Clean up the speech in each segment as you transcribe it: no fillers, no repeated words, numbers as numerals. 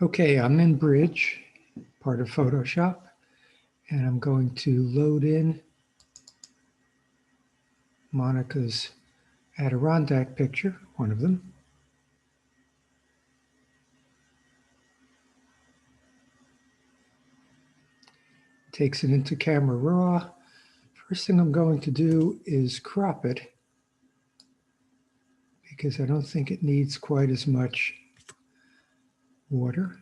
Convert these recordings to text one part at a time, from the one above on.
Okay, I'm in Bridge, part of Photoshop, and I'm going to load in Monica's Adirondack picture, one of them. Takes it into Camera Raw. First thing I'm going to do is crop it because I don't think it needs quite as much water.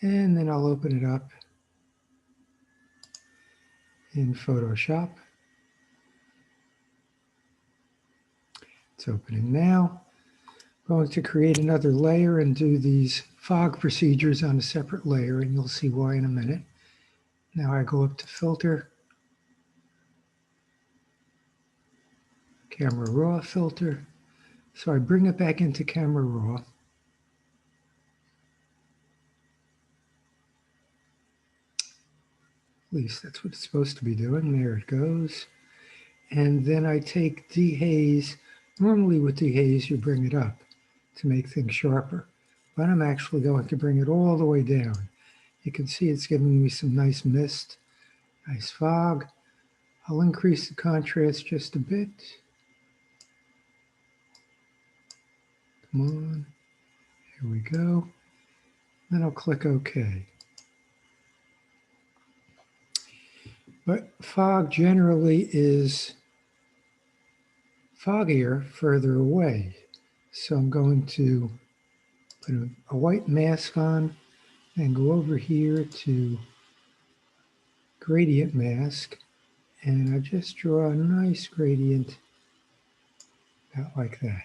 And then I'll open it up in Photoshop. It's opening now. I'm going to create another layer and do these fog procedures on a separate layer, and you'll see why in a minute. Now I go up to Filter, Camera Raw filter. So I bring it back into Camera Raw. At least that's what it's supposed to be doing. There it goes. And then I take dehaze. Normally with dehaze, you bring it up to make things sharper. But I'm actually going to bring it all the way down. You can see it's giving me some nice mist, nice fog. I'll increase the contrast just a bit. Come on. Here we go. Then I'll click OK. But fog generally is foggier further away. So I'm going to put a white mask on and go over here to gradient mask. And I just draw a nice gradient about like that.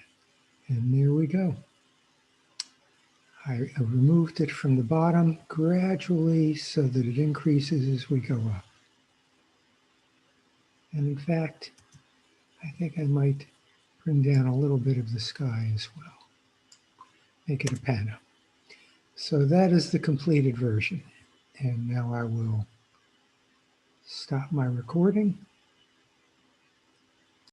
And there we go. I removed it from the bottom gradually so that it increases as we go up. And in fact, I think I might bring down a little bit of the sky as well. Make it a pano. So that is the completed version. And now I will stop my recording.